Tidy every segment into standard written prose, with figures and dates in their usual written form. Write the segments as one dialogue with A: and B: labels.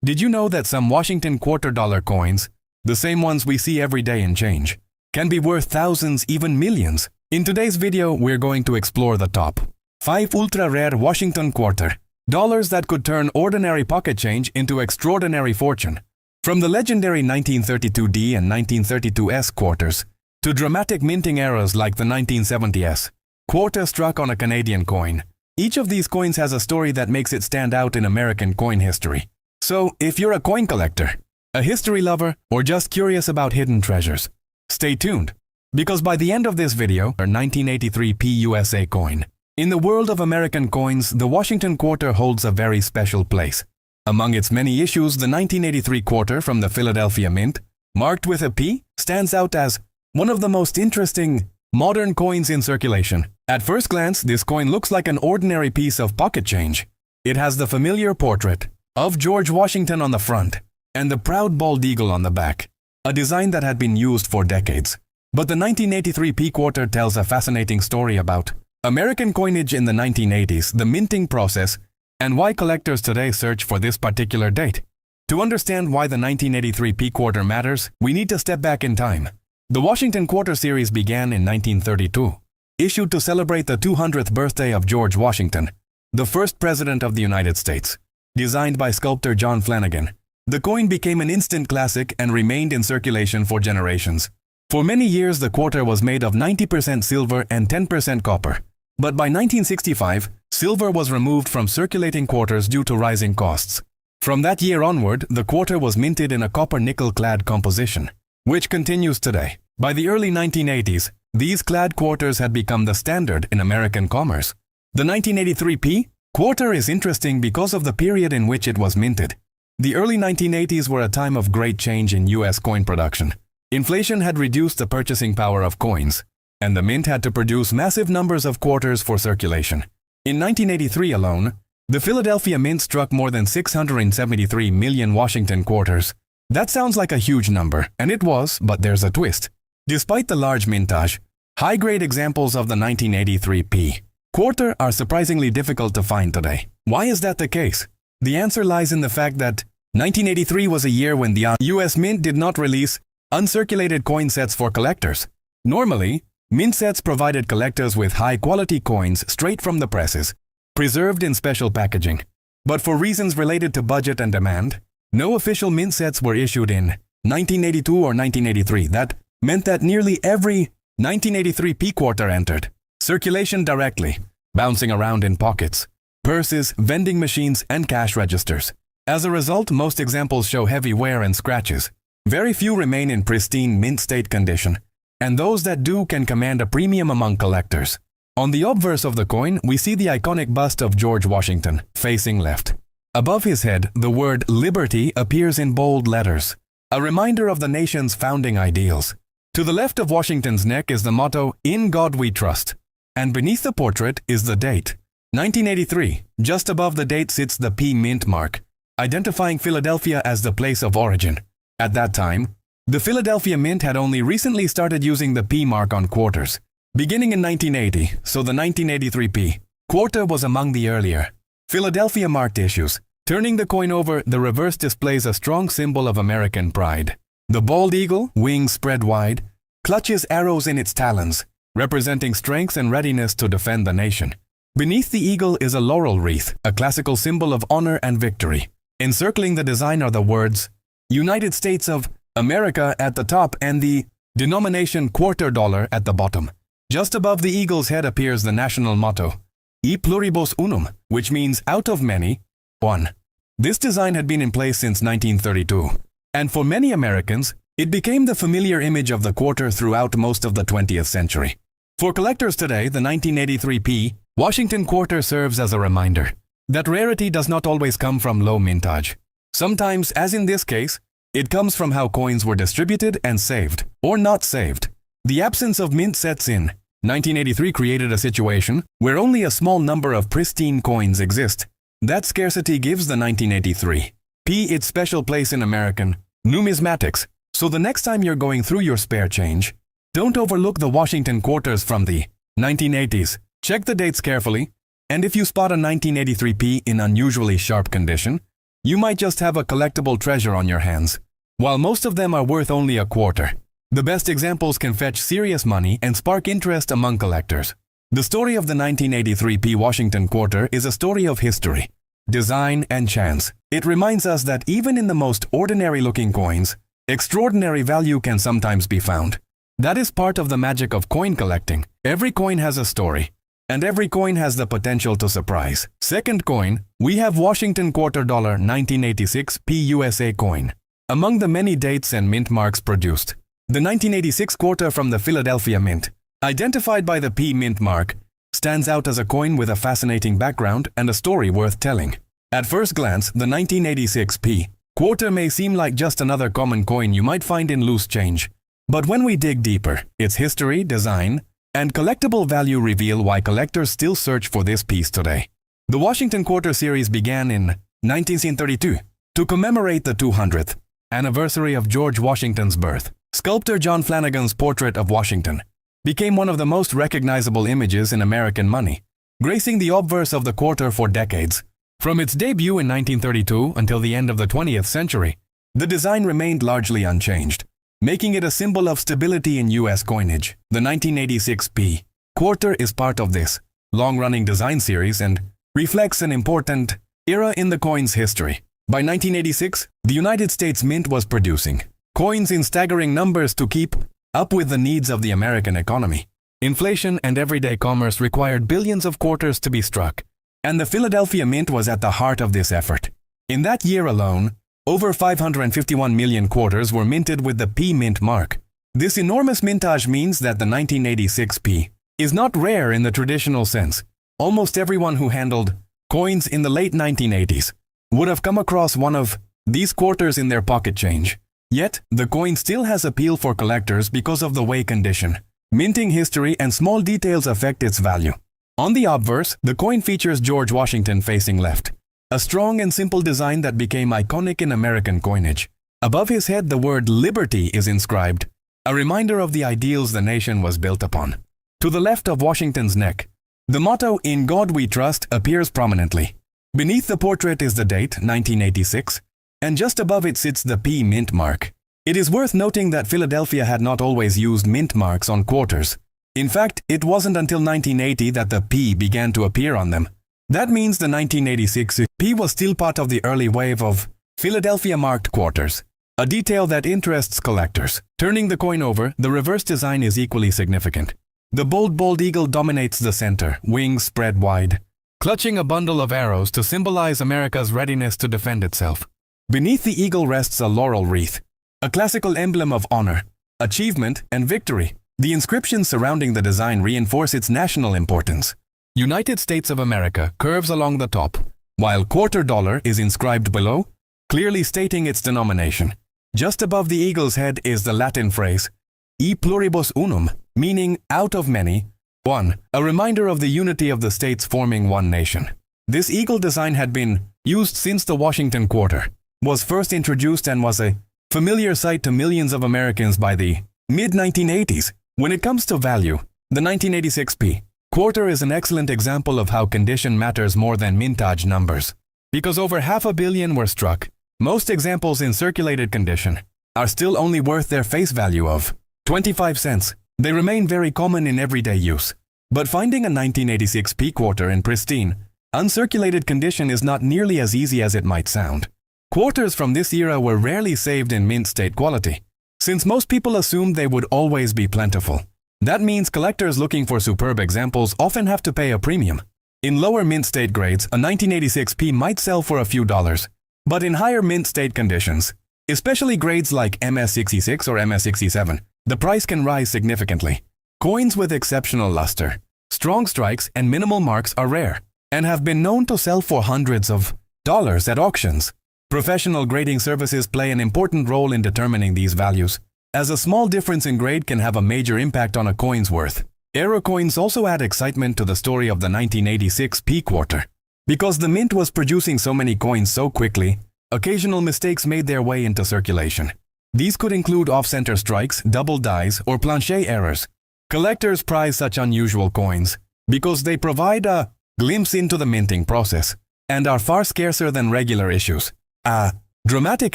A: Did you know that some Washington quarter-dollar coins, the same ones we see every day in change, can be worth thousands, even millions? In today's video, we're going to explore the top 5 ultra-rare Washington quarter dollars that could turn ordinary pocket change into extraordinary fortune. From the legendary 1932D and 1932S quarters to dramatic minting eras like the 1970s quarter struck on a Canadian coin, each of these coins has a story that makes it stand out in American coin history. So, if you're a coin collector, a history lover, or just curious about hidden treasures, stay tuned, because by the end of this video, our 1983 PUSA coin. In the world of American coins, the Washington quarter holds a very special place. Among its many issues, the 1983 quarter from the Philadelphia Mint, marked with a P, stands out as one of the most interesting modern coins in circulation. At first glance, this coin looks like an ordinary piece of pocket change. It has the familiar portrait of George Washington on the front and the proud bald eagle on the back, a design that had been used for decades. But the 1983 P quarter tells a fascinating story about American coinage in the 1980s, the minting process, and why collectors today search for this particular date. To understand why the 1983 P quarter matters, we need to step back in time. The Washington Quarter series began in 1932, issued to celebrate the 200th birthday of George Washington, the first president of the United States. Designed by sculptor John Flanagan, the coin became an instant classic and remained in circulation for generations. For many years, the quarter was made of 90% silver and 10% copper. But by 1965, silver was removed from circulating quarters due to rising costs. From that year onward, the quarter was minted in a copper-nickel-clad composition, which continues today. By the early 1980s, these clad quarters had become the standard in American commerce. The 1983 P quarter is interesting because of the period in which it was minted. The early 1980s were a time of great change in U.S. coin production. Inflation had reduced the purchasing power of coins, and the mint had to produce massive numbers of quarters for circulation. In 1983 alone, the Philadelphia Mint struck more than 673 million Washington quarters. That sounds like a huge number, and it was, but there's a twist. Despite the large mintage, high-grade examples of the 1983 P quarter are surprisingly difficult to find today. Why is that the case? The answer lies in the fact that 1983 was a year when the U.S. Mint did not release uncirculated coin sets for collectors. Normally, mint sets provided collectors with high-quality coins straight from the presses, preserved in special packaging. But for reasons related to budget and demand, no official mint sets were issued in 1982 or 1983. That meant that nearly every 1983 P quarter entered circulation directly, bouncing around in pockets, purses, vending machines, and cash registers. As a result, most examples show heavy wear and scratches. Very few remain in pristine mint state condition, and those that do can command a premium among collectors. On the obverse of the coin, we see the iconic bust of George Washington, facing left. Above his head, the word liberty appears in bold letters, a reminder of the nation's founding ideals. To the left of Washington's neck is the motto, "In God We Trust," and beneath the portrait is the date, 1983. Just above the date sits the P mint mark, identifying Philadelphia as the place of origin. At that time, the Philadelphia Mint had only recently started using the P mark on quarters, beginning in 1980, so the 1983 P quarter was among the earlier Philadelphia marked issues. Turning the coin over, the reverse displays a strong symbol of American pride. The bald eagle, wings spread wide, clutches arrows in its talons, representing strength and readiness to defend the nation. Beneath the eagle is a laurel wreath, a classical symbol of honor and victory. Encircling the design are the words, United States of America at the top and the denomination quarter dollar at the bottom. Just above the eagle's head appears the national motto, E pluribus unum, which means out of many, one. This design had been in place since 1932, and for many Americans, it became the familiar image of the quarter throughout most of the 20th century. For collectors today, the 1983 P Washington quarter serves as a reminder that rarity does not always come from low mintage. Sometimes, as in this case, it comes from how coins were distributed and saved, or not saved. The absence of mint sets in 1983 created a situation where only a small number of pristine coins exist. That scarcity gives the 1983 P its special place in American numismatics. So the next time you're going through your spare change, don't overlook the Washington quarters from the 1980s. Check the dates carefully, and if you spot a 1983 P in unusually sharp condition, you might just have a collectible treasure on your hands, while most of them are worth only a quarter. The best examples can fetch serious money and spark interest among collectors. The story of the 1983 P. Washington quarter is a story of history, design, and chance. It reminds us that even in the most ordinary-looking coins, extraordinary value can sometimes be found. That is part of the magic of coin collecting. Every coin has a story, and every coin has the potential to surprise. Second coin, we have Washington Quarter Dollar 1986 PUSA coin. Among the many dates and mint marks produced, the 1986 quarter from the Philadelphia Mint, identified by the P mint mark, stands out as a coin with a fascinating background and a story worth telling. At first glance, the 1986 P quarter may seem like just another common coin you might find in loose change. But when we dig deeper, its history, design, and collectible value reveal why collectors still search for this piece today. The Washington Quarter series began in 1932 to commemorate the 200th anniversary of George Washington's birth. Sculptor John Flanagan's portrait of Washington became one of the most recognizable images in American money, gracing the obverse of the quarter for decades. From its debut in 1932 until the end of the 20th century, the design remained largely unchanged, making it a symbol of stability in U.S. coinage. The 1986 P quarter is part of this long-running design series and reflects an important era in the coin's history. By 1986, the United States Mint was producing coins in staggering numbers to keep up with the needs of the American economy. Inflation and everyday commerce required billions of quarters to be struck, and the Philadelphia Mint was at the heart of this effort. In that year alone, over 551 million quarters were minted with the P mint mark. This enormous mintage means that the 1986 P is not rare in the traditional sense. Almost everyone who handled coins in the late 1980s would have come across one of these quarters in their pocket change. Yet, the coin still has appeal for collectors because of the way condition, minting history, and small details affect its value. On the obverse, the coin features George Washington facing left, a strong and simple design that became iconic in American coinage. Above his head, the word liberty is inscribed, a reminder of the ideals the nation was built upon. To the left of Washington's neck, the motto "In God We Trust" appears prominently. Beneath the portrait is the date, 1986, and just above it sits the P mint mark. It is worth noting that Philadelphia had not always used mint marks on quarters. In fact, it wasn't until 1980 that the P began to appear on them. That means the 1986 P was still part of the early wave of Philadelphia-marked quarters, a detail that interests collectors. Turning the coin over, the reverse design is equally significant. The bold bald eagle dominates the center, wings spread wide, clutching a bundle of arrows to symbolize America's readiness to defend itself. Beneath the eagle rests a laurel wreath, a classical emblem of honor, achievement, and victory. The inscriptions surrounding the design reinforce its national importance. United States of America curves along the top, while quarter dollar is inscribed below, clearly stating its denomination. Just above the eagle's head is the Latin phrase, E pluribus unum, meaning out of many, one, a reminder of the unity of the states forming one nation. This eagle design had been used since the Washington Quarter was first introduced and was a familiar sight to millions of Americans by the mid-1980s. When it comes to value, the 1986 P quarter is an excellent example of how condition matters more than mintage numbers. Because over 500 million were struck, most examples in circulated condition are still only worth their face value of 25 cents. They remain very common in everyday use. But finding a 1986 P quarter in pristine, uncirculated condition is not nearly as easy as it might sound. Quarters from this era were rarely saved in mint state quality, since most people assumed they would always be plentiful. That means collectors looking for superb examples often have to pay a premium. In lower mint state grades, a 1986 P might sell for a few dollars. But in higher mint state conditions, especially grades like MS66 or MS67, the price can rise significantly. Coins with exceptional luster, strong strikes, and minimal marks are rare, and have been known to sell for hundreds of dollars at auctions. Professional grading services play an important role in determining these values, as a small difference in grade can have a major impact on a coin's worth. Era coins also add excitement to the story of the 1986 P quarter. Because the mint was producing so many coins so quickly, occasional mistakes made their way into circulation. These could include off-center strikes, double dies, or planchet errors. Collectors prize such unusual coins because they provide a glimpse into the minting process and are far scarcer than regular issues. A dramatic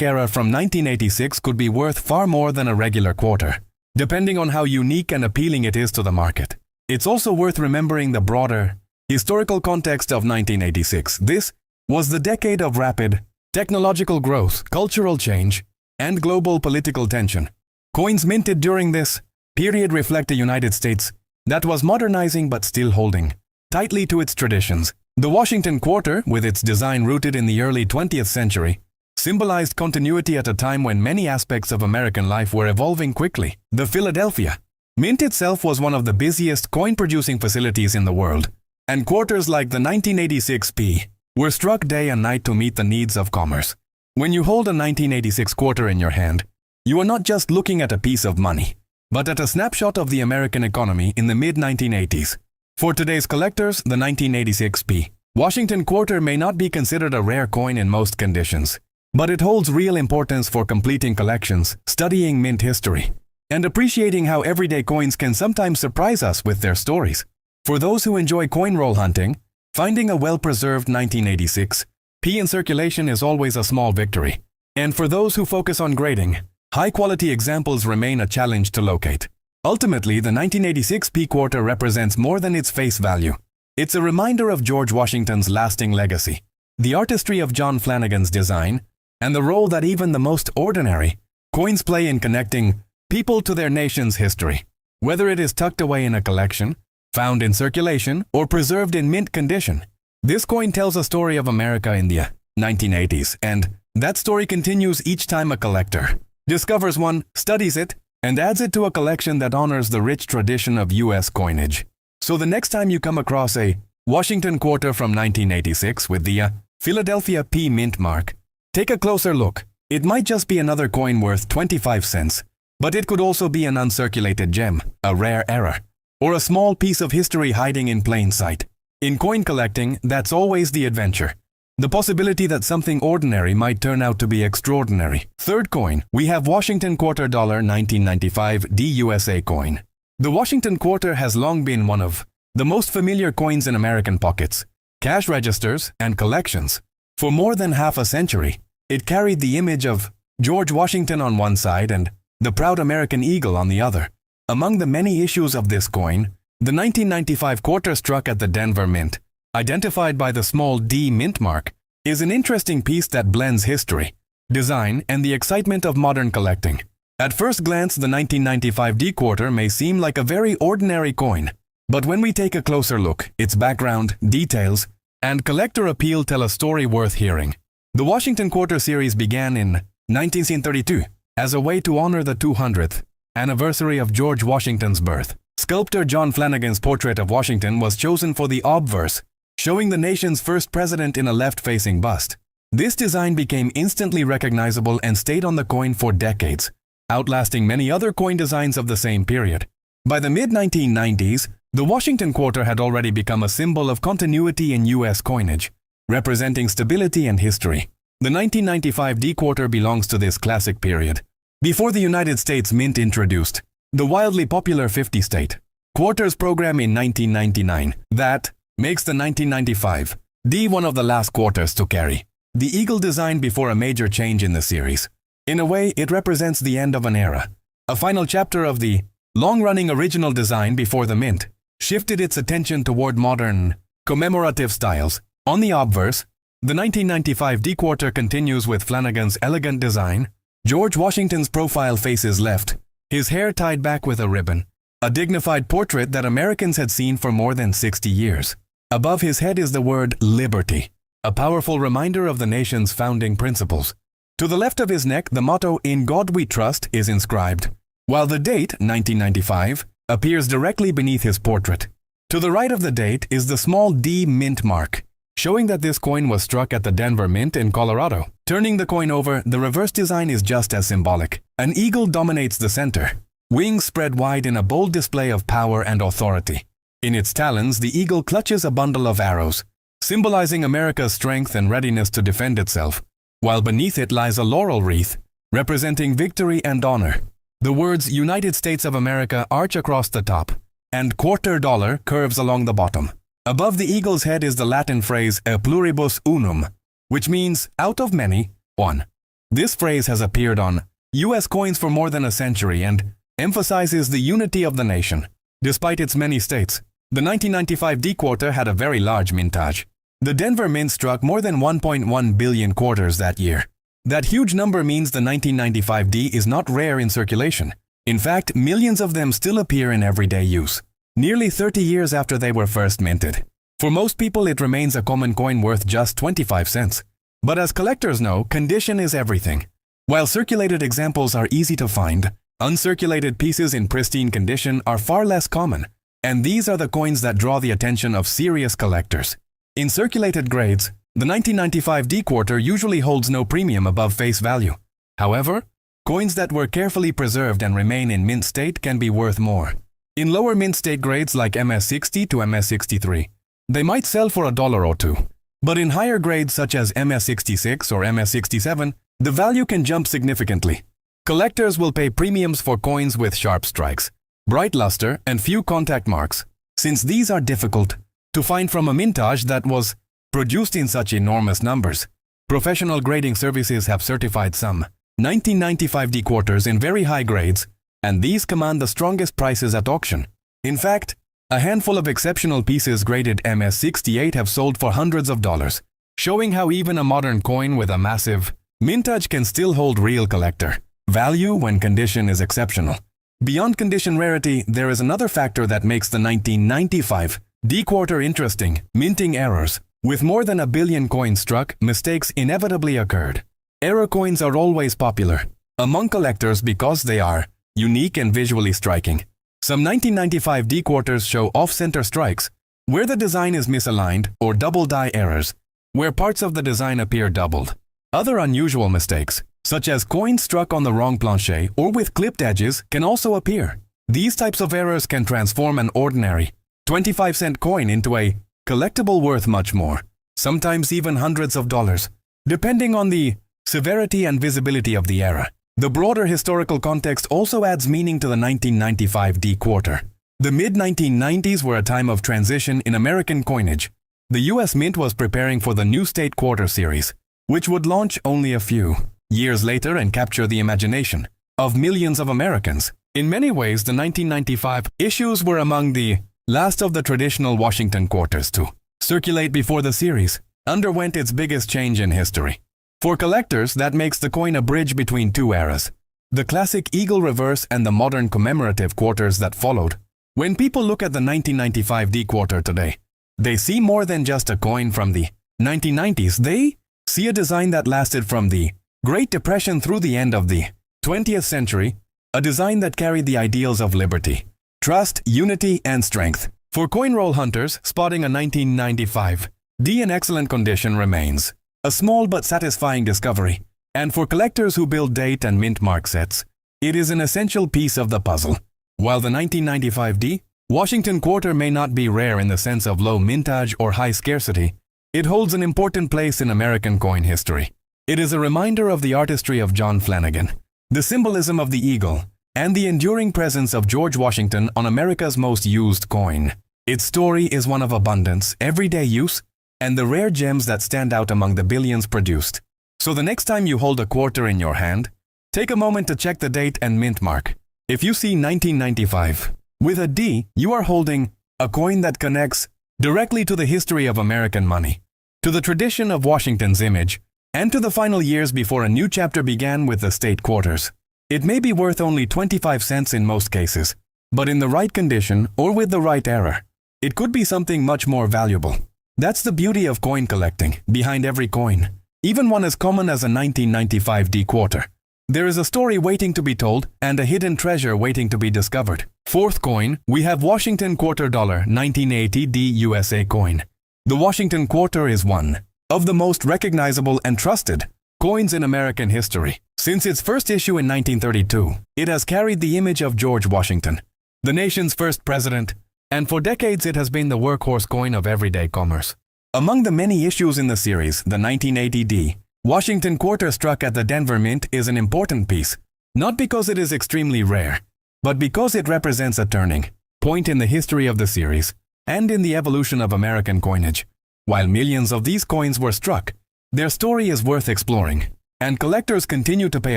A: era from 1986 could be worth far more than a regular quarter, depending on how unique and appealing it is to the market. It's also worth remembering the broader historical context of 1986. This was the decade of rapid technological growth, cultural change, and global political tension. Coins minted during this period reflect a United States that was modernizing but still holding tightly to its traditions. The Washington Quarter, with its design rooted in the early 20th century, symbolized continuity at a time when many aspects of American life were evolving quickly. The Philadelphia Mint itself was one of the busiest coin-producing facilities in the world, and quarters like the 1986 P were struck day and night to meet the needs of commerce. When you hold a 1986 quarter in your hand, you are not just looking at a piece of money, but at a snapshot of the American economy in the mid-1980s. For today's collectors, the 1986 P Washington Quarter may not be considered a rare coin in most conditions, but it holds real importance for completing collections, studying mint history, and appreciating how everyday coins can sometimes surprise us with their stories. For those who enjoy coin roll hunting, finding a well-preserved 1986 P in circulation is always a small victory. And for those who focus on grading, high-quality examples remain a challenge to locate. Ultimately, the 1986 P quarter represents more than its face value. It's a reminder of George Washington's lasting legacy, the artistry of John Flanagan's design, and the role that even the most ordinary coins play in connecting people to their nation's history. Whether it is tucked away in a collection, found in circulation, or preserved in mint condition, this coin tells a story of America in the 1980s, and that story continues each time a collector discovers one, studies it, and adds it to a collection that honors the rich tradition of U.S. coinage. So the next time you come across a Washington Quarter from 1986 with the Philadelphia P mint mark, take a closer look. It might just be another coin worth 25 cents, but it could also be an uncirculated gem, a rare error, or a small piece of history hiding in plain sight. In coin collecting, that's always the adventure. The possibility that something ordinary might turn out to be extraordinary. Third coin, we have Washington Quarter dollar 1995 DUSA coin. The Washington Quarter has long been one of the most familiar coins in American pockets, cash registers, and collections. For more than half a century, it carried the image of George Washington on one side and the proud American eagle on the other. Among the many issues of this coin, the 1995 quarter struck at the Denver Mint, identified by the small D mint mark, is an interesting piece that blends history, design, and the excitement of modern collecting. At first glance, the 1995 D quarter may seem like a very ordinary coin, but when we take a closer look, its background, details, and collector appeal tell a story worth hearing. The Washington Quarter series began in 1932 as a way to honor the 200th anniversary of George Washington's birth. Sculptor John Flanagan's portrait of Washington was chosen for the obverse, showing the nation's first president in a left-facing bust. This design became instantly recognizable and stayed on the coin for decades, outlasting many other coin designs of the same period. By the mid-1990s, the Washington Quarter had already become a symbol of continuity in U.S. coinage, representing stability and history. The 1995 D quarter belongs to this classic period. Before the United States Mint introduced the wildly popular 50-state quarters program in 1999, that makes the 1995 D one of the last quarters to carry the eagle design before a major change in the series. In a way, it represents the end of an era. A final chapter of the long-running original design before the Mint shifted its attention toward modern, commemorative styles. On the obverse, the 1995 D quarter continues with Flanagan's elegant design. George Washington's profile faces left, his hair tied back with a ribbon, a dignified portrait that Americans had seen for more than 60 years. Above his head is the word liberty, a powerful reminder of the nation's founding principles. To the left of his neck, the motto, "In God We Trust," is inscribed, while the date, 1995, appears directly beneath his portrait. To the right of the date is the small D mint mark, showing that this coin was struck at the Denver Mint in Colorado. Turning the coin over, the reverse design is just as symbolic. An eagle dominates the center, wings spread wide in a bold display of power and authority. In its talons, the eagle clutches a bundle of arrows, symbolizing America's strength and readiness to defend itself, while beneath it lies a laurel wreath, representing victory and honor. The words United States of America arch across the top, and quarter dollar curves along the bottom. Above the eagle's head is the Latin phrase "e pluribus unum," which means out of many, 1. This phrase has appeared on U.S. coins for more than a century and emphasizes the unity of the nation. Despite its many states, the 1995 D quarter had a very large mintage. The Denver Mint struck more than 1.1 billion quarters that year. That huge number means the 1995 D is not rare in circulation. In fact, millions of them still appear in everyday use, nearly 30 years after they were first minted. For most people, it remains a common coin worth just 25 cents. But as collectors know, condition is everything. While circulated examples are easy to find, uncirculated pieces in pristine condition are far less common, and these are the coins that draw the attention of serious collectors. In circulated grades, the 1995 D quarter usually holds no premium above face value. However, coins that were carefully preserved and remain in mint state can be worth more. In lower mint state grades like MS60 to MS63, they might sell for $1 or $2. But in higher grades such as MS66 or MS67, the value can jump significantly. Collectors will pay premiums for coins with sharp strikes, bright luster, and few contact marks, since these are difficult to find from a mintage that was produced in such enormous numbers. Professional grading services have certified some 1995 D quarters in very high grades, and these command the strongest prices at auction. In fact, a handful of exceptional pieces graded MS68 have sold for hundreds of dollars, showing how even a modern coin with a massive mintage can still hold real collector value when condition is exceptional. Beyond condition rarity, there is another factor that makes the 1995 D quarter interesting: minting errors. With more than 1 billion coins struck, mistakes inevitably occurred. Error coins are always popular among collectors because they are unique and visually striking. Some 1995 D quarters show off-center strikes, where the design is misaligned, or double die errors, where parts of the design appear doubled. Other unusual mistakes, such as coins struck on the wrong planche or with clipped edges, can also appear. These types of errors can transform an ordinary 25-cent coin into a collectible worth much more, sometimes even hundreds of dollars, depending on the severity and visibility of the error. The broader historical context also adds meaning to the 1995 D quarter. The mid-1990s were a time of transition in American coinage. The U.S. Mint was preparing for the new state quarter series, which would launch only a few years later and capture the imagination of millions of Americans. In many ways, the 1995 issues were among the last of the traditional Washington quarters to circulate before the series underwent its biggest change in history. For collectors, that makes the coin a bridge between two eras, the classic eagle reverse and the modern commemorative quarters that followed. When people look at the 1995 D quarter today, they see more than just a coin from the 1990s. They see a design that lasted from the Great Depression through the end of the 20th century, a design that carried the ideals of liberty, trust, unity, and strength. For coin roll hunters, spotting a 1995 D in excellent condition remains a small but satisfying discovery, and for collectors who build date and mint mark sets, it is an essential piece of the puzzle. While the 1995 D Washington quarter may not be rare in the sense of low mintage or high scarcity, it holds an important place in American coin history. It is a reminder of the artistry of John Flanagan, the symbolism of the eagle, and the enduring presence of George Washington on America's most used coin. Its story is one of abundance, everyday use, and the rare gems that stand out among the billions produced. So the next time you hold a quarter in your hand, take a moment to check the date and mint mark. If you see 1995 with a D, you are holding a coin that connects directly to the history of American money, to the tradition of Washington's image, and to the final years before a new chapter began with the state quarters. It may be worth only 25 cents in most cases, but in the right condition or with the right error, it could be something much more valuable. That's the beauty of coin collecting. Behind every coin, even one as common as a 1995 D quarter, there is a story waiting to be told and a hidden treasure waiting to be discovered. Fourth coin, we have Washington Quarter Dollar 1980 D USA coin. The Washington Quarter is one of the most recognizable and trusted coins in American history. Since its first issue in 1932, it has carried the image of George Washington, the nation's first president, and for decades it has been the workhorse coin of everyday commerce. Among the many issues in the series, the 1980 D Washington Quarter struck at the Denver Mint is an important piece, not because it is extremely rare, but because it represents a turning point in the history of the series and in the evolution of American coinage. While millions of these coins were struck, their story is worth exploring. and collectors continue to pay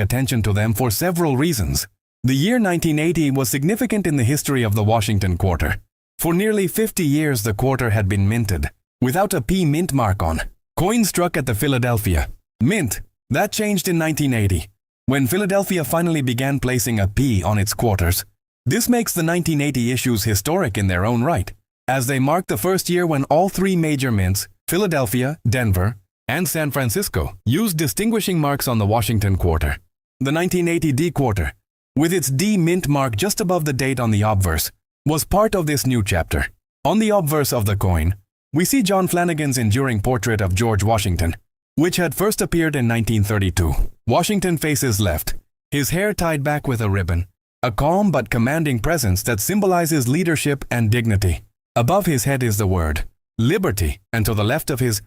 A: attention to them for several reasons. The year 1980 was significant in the history of the Washington quarter. For nearly 50 years the quarter had been minted, without a P mint mark on. Coin struck at the Philadelphia Mint. That changed in 1980, when Philadelphia finally began placing a P on its quarters. This makes the 1980 issues historic in their own right, as they mark the first year when all three major mints, Philadelphia, Denver, and San Francisco, used distinguishing marks on the Washington quarter. The 1980 D quarter, with its D mint mark just above the date on the obverse, was part of this new chapter. On the obverse of the coin, we see John Flanagan's enduring portrait of George Washington, which had first appeared in 1932. Washington faces left, his hair tied back with a ribbon, a calm but commanding presence that symbolizes leadership and dignity. Above his head is the word, liberty, and to the left of his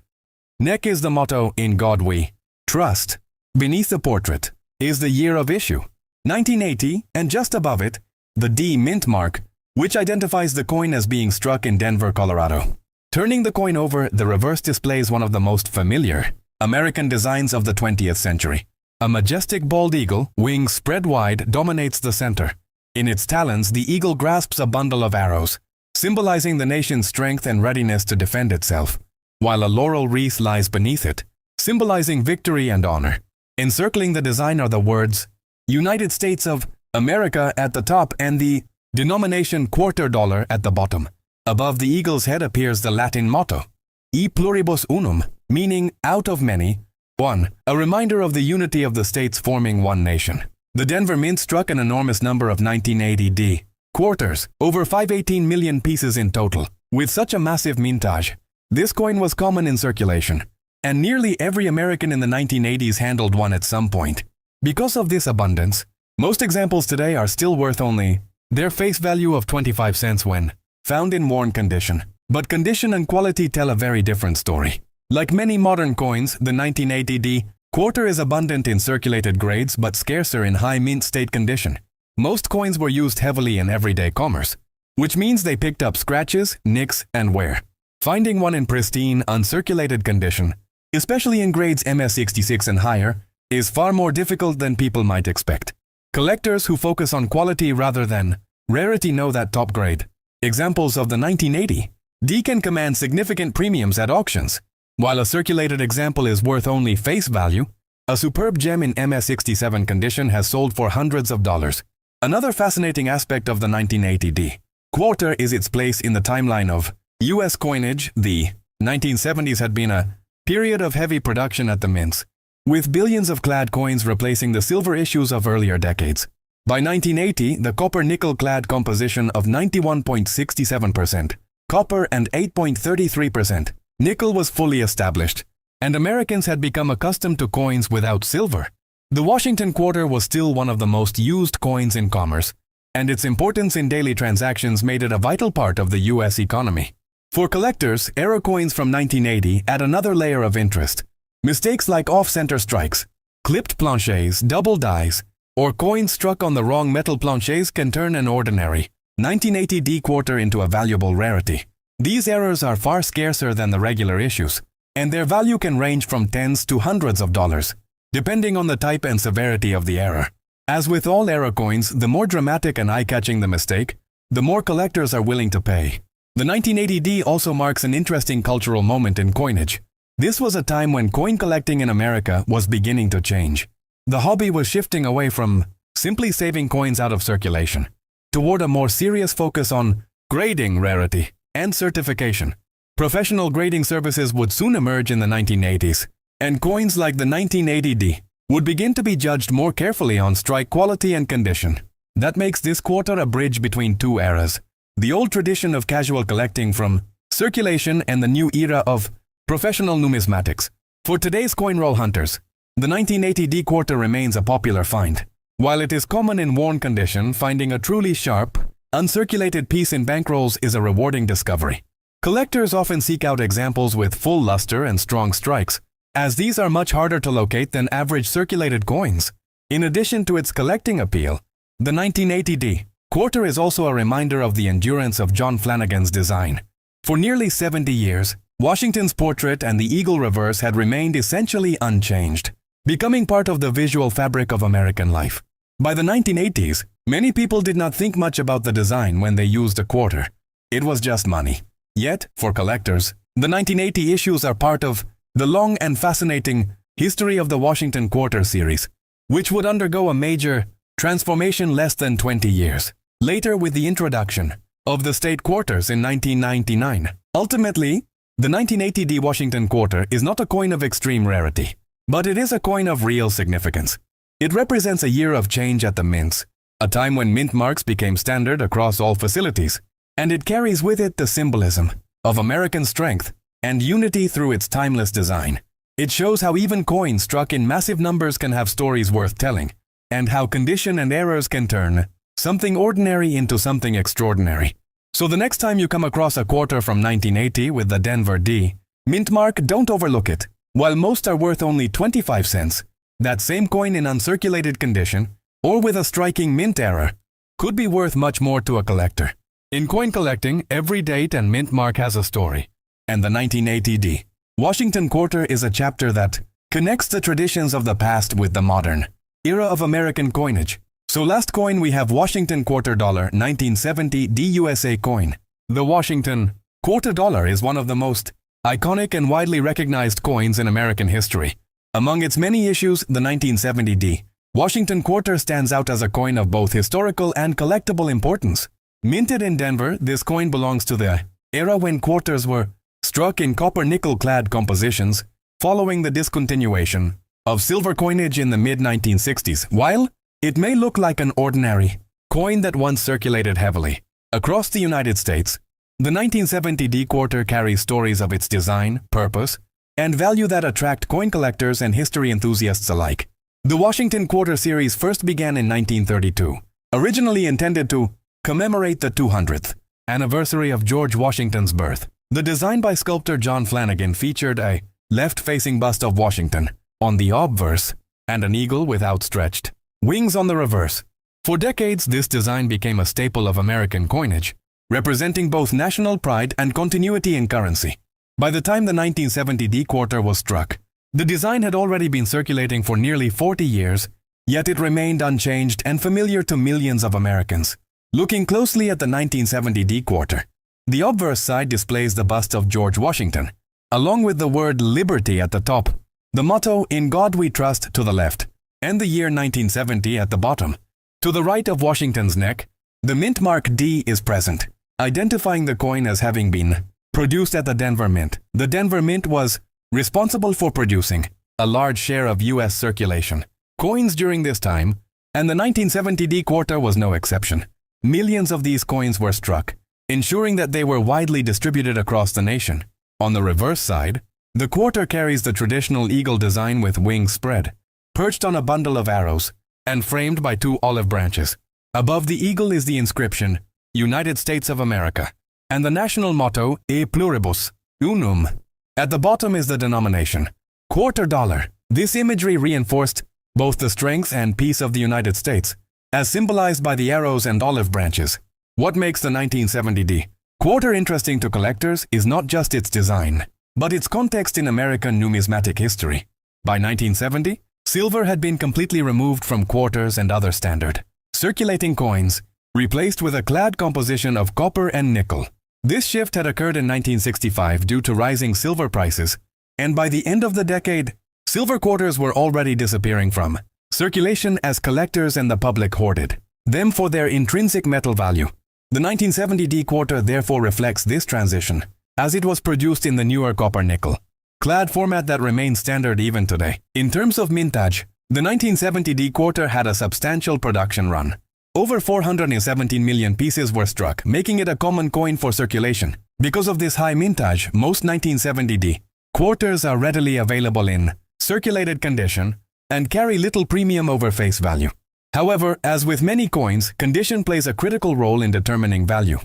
A: neck is the motto, "In God We Trust." Beneath the portrait is the year of issue, 1980, and just above it, the D mint mark, which identifies the coin as being struck in Denver, Colorado. Turning the coin over, the reverse displays one of the most familiar American designs of the 20th century. A majestic bald eagle, wings spread wide, dominates the center. In its talons, the eagle grasps a bundle of arrows, symbolizing the nation's strength and readiness to defend itself, while a laurel wreath lies beneath it, symbolizing victory and honor. Encircling the design are the words, United States of America at the top and the denomination $quarter at the bottom. Above the eagle's head appears the Latin motto, E pluribus unum, meaning out of many, one, a reminder of the unity of the states forming one nation. The Denver Mint struck an enormous number of 1980 D quarters, over 518 million pieces in total. With such a massive mintage, this coin was common in circulation, and nearly every American in the 1980s handled one at some point. Because of this abundance, most examples today are still worth only their face value of 25 cents when found in worn condition. But condition and quality tell a very different story. Like many modern coins, the 1980 D quarter is abundant in circulated grades but scarcer in high mint state condition. Most coins were used heavily in everyday commerce, which means they picked up scratches, nicks, and wear. Finding one in pristine, uncirculated condition, especially in grades MS66 and higher, is far more difficult than people might expect. Collectors who focus on quality rather than rarity know that top grade examples of the 1980 D can command significant premiums at auctions. While a circulated example is worth only face value, a superb gem in MS67 condition has sold for hundreds of dollars. Another fascinating aspect of the 1980 D quarter is its place in the timeline of U.S. coinage. The 1970s had been a period of heavy production at the mints, with billions of clad coins replacing the silver issues of earlier decades. By 1980, the copper-nickel clad composition of 91.67%, copper and 8.33%, nickel was fully established, and Americans had become accustomed to coins without silver. The Washington quarter was still one of the most used coins in commerce, and its importance in daily transactions made it a vital part of the U.S. economy. For collectors, era coins from 1980 add another layer of interest. Mistakes like off-center strikes, clipped planchets, double dies, or coins struck on the wrong metal planchets can turn an ordinary 1980 D quarter into a valuable rarity. These errors are far scarcer than the regular issues, and their value can range from tens to hundreds of dollars, depending on the type and severity of the error. As with all era coins, the more dramatic and eye-catching the mistake, the more collectors are willing to pay. The 1980 D also marks an interesting cultural moment in coinage. This was a time when coin collecting in America was beginning to change. The hobby was shifting away from simply saving coins out of circulation toward a more serious focus on grading rarity and certification. Professional grading services would soon emerge in the 1980s, and coins like the 1980 D would begin to be judged more carefully on strike quality and condition. That makes this quarter a bridge between two eras: the old tradition of casual collecting from circulation and the new era of professional numismatics. For today's coin roll hunters, the 1980 D quarter remains a popular find. While it is common in worn condition, finding a truly sharp, uncirculated piece in bankrolls is a rewarding discovery. Collectors often seek out examples with full luster and strong strikes, as these are much harder to locate than average circulated coins. In addition to its collecting appeal, the 1980 D quarter is also a reminder of the endurance of John Flanagan's design. For nearly 70 years, Washington's portrait and the eagle reverse had remained essentially unchanged. becoming part of the visual fabric of American life. By the 1980s, many people did not think much about the design when they used a quarter. It was just money. Yet, for collectors, the 1980 issues are part of the long and fascinating history of the Washington Quarter series, which would undergo a major transformation less than 20 years later with the introduction of the state quarters in 1999. Ultimately, the 1980 Washington Quarter is not a coin of extreme rarity, but it is a coin of real significance. It represents a year of change at the mints, a time when mint marks became standard across all facilities, and it carries with it the symbolism of American strength and unity through its timeless design. It shows how even coins struck in massive numbers can have stories worth telling, and how condition and errors can turn something ordinary into something extraordinary. So the next time you come across a quarter from 1980 with the Denver D mint mark, don't overlook it. While most are worth only 25 cents, that same coin in uncirculated condition, or with a striking mint error, could be worth much more to a collector. In coin collecting, every date and mint mark has a story, and the 1980 D Washington Quarter is a chapter that connects the traditions of the past with the modern era of American coinage. So last coin we have Washington Quarter Dollar 1970 DUSA coin. The Washington Quarter Dollar is one of the most iconic and widely recognized coins in American history. Among its many issues, the 1970 D Washington Quarter stands out as a coin of both historical and collectible importance. Minted in Denver, this coin belongs to the era when quarters were struck in copper-nickel-clad compositions following the discontinuation of silver coinage in the mid-1960s. While it may look like an ordinary coin that once circulated heavily across the United States, the 1970 D Quarter carries stories of its design, purpose, and value that attract coin collectors and history enthusiasts alike. The Washington Quarter series first began in 1932, originally intended to commemorate the 200th anniversary of George Washington's birth. The design by sculptor John Flanagan featured a left-facing bust of Washington on the obverse and an eagle with outstretched wings on the reverse. For decades, this design became a staple of American coinage, representing both national pride and continuity in currency. By the time the 1970 D Quarter was struck, the design had already been circulating for nearly 40 years, yet it remained unchanged and familiar to millions of Americans. Looking closely at the 1970 D Quarter, the obverse side displays the bust of George Washington, along with the word liberty at the top, the motto "In God We Trust" to the left, and the year 1970 at the bottom. To the right of Washington's neck, the mint mark D is present, identifying the coin as having been produced at the Denver Mint. The Denver Mint was responsible for producing a large share of U.S. circulation coins during this time, and the 1970 D Quarter was no exception. Millions of these coins were struck, ensuring that they were widely distributed across the nation. On the reverse side, the quarter carries the traditional eagle design with wings spread, perched on a bundle of arrows, and framed by two olive branches. Above the eagle is the inscription, United States of America, and the national motto, E pluribus unum. At the bottom is the denomination, quarter dollar. This imagery reinforced both the strength and peace of the United States, as symbolized by the arrows and olive branches. What makes the 1970 D Quarter interesting to collectors is not just its design, but its context in American numismatic history. By 1970, silver had been completely removed from quarters and other standard circulating coins, replaced with a clad composition of copper and nickel. This shift had occurred in 1965 due to rising silver prices, and by the end of the decade, silver quarters were already disappearing from circulation as collectors and the public hoarded them for their intrinsic metal value. The 1970 D Quarter therefore reflects this transition, as it was produced in the newer copper-nickel clad format that remains standard even today. In terms of mintage, the 1970 D Quarter had a substantial production run. Over 417 million pieces were struck, making it a common coin for circulation. Because of this high mintage, most 1970 D Quarters are readily available in circulated condition and carry little premium over face value. However, as with many coins, condition plays a critical role in determining value.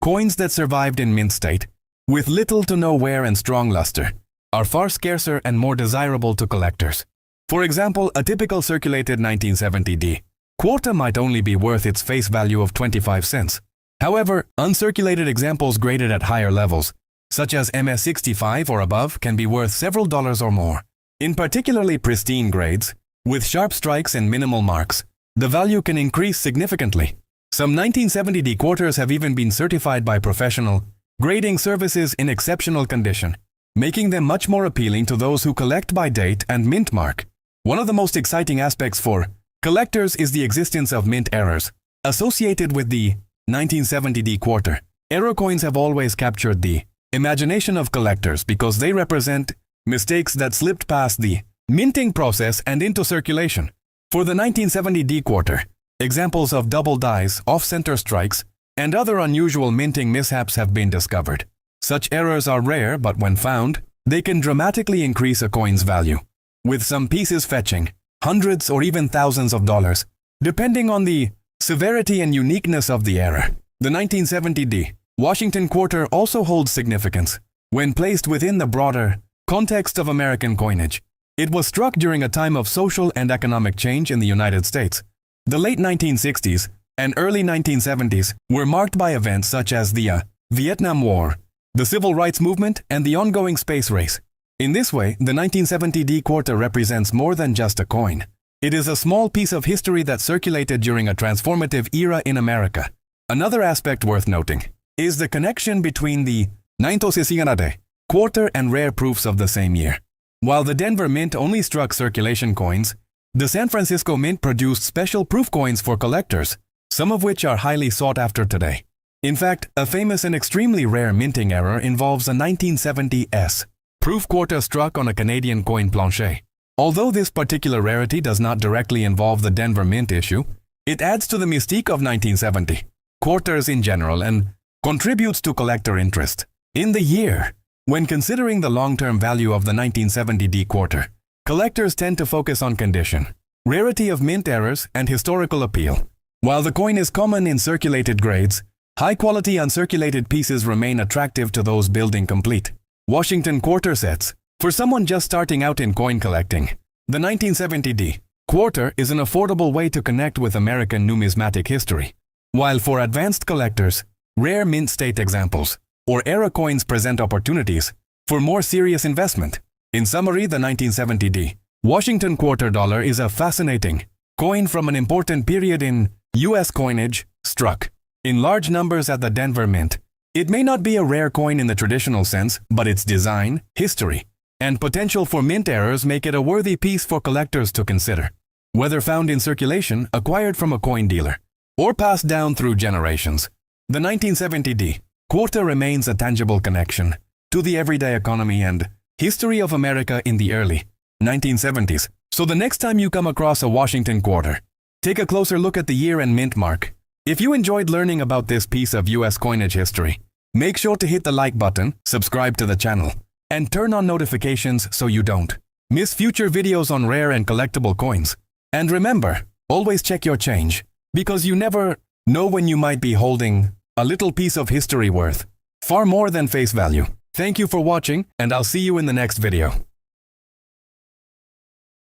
A: Coins that survived in mint state, with little to no wear and strong luster, are far scarcer and more desirable to collectors. For example, a typical circulated 1970 D Quarter might only be worth its face value of 25 cents. However, uncirculated examples graded at higher levels, such as MS-65 or above, can be worth several dollars or more. In particularly pristine grades, with sharp strikes and minimal marks, the value can increase significantly. Some 1970D quarters have even been certified by professional grading services in exceptional condition, making them much more appealing to those who collect by date and mint mark. One of the most exciting aspects for collectors is the existence of mint errors associated with the 1970D quarter. Error coins have always captured the imagination of collectors because they represent mistakes that slipped past the minting process and into circulation. For the 1970D quarter, examples of double dies, off-center strikes, and other unusual minting mishaps have been discovered. Such errors are rare, but when found, they can dramatically increase a coin's value, with some pieces fetching hundreds or even thousands of dollars, depending on the severity and uniqueness of the error. The 1970D Washington quarter also holds significance when placed within the broader context of American coinage. It was struck during a time of social and economic change in the United States. The late 1960s and early 1970s were marked by events such as the Vietnam War, the Civil Rights Movement, and the ongoing space race. In this way, the 1970D quarter represents more than just a coin. It is a small piece of history that circulated during a transformative era in America. Another aspect worth noting is the connection between the 1970 quarter and rare proofs of the same year. While the Denver Mint only struck circulation coins, the San Francisco Mint produced special proof coins for collectors, some of which are highly sought after today. In fact, a famous and extremely rare minting error involves a 1970S proof quarter struck on a Canadian coin plancher. Although this particular rarity does not directly involve the Denver Mint issue, it adds to the mystique of 1970 quarters in general and contributes to collector interest in the year. When considering the long-term value of the 1970D quarter, collectors tend to focus on condition, rarity of mint errors, and historical appeal. While the coin is common in circulated grades, high-quality uncirculated pieces remain attractive to those building complete Washington quarter sets. For someone just starting out in coin collecting, the 1970D quarter is an affordable way to connect with American numismatic history. While for advanced collectors, rare mint state examples or era coins present opportunities for more serious investment. In summary, the 1970D Washington quarter dollar is a fascinating coin from an important period in U.S. coinage, struck in large numbers at the Denver Mint. It may not be a rare coin in the traditional sense, but its design, history, and potential for mint errors make it a worthy piece for collectors to consider. Whether found in circulation, acquired from a coin dealer, or passed down through generations, the 1970D quarter remains a tangible connection to the everyday economy and history of America in the early 1970s. So the next time you come across a Washington quarter, take a closer look at the year and mint mark. If you enjoyed learning about this piece of U.S. coinage history, make sure to hit the like button, subscribe to the channel, and turn on notifications so you don't miss future videos on rare and collectible coins. And remember, always check your change, because you never know when you might be holding a little piece of history worth far more than face value. Thank you for watching, and I'll see you in the next video.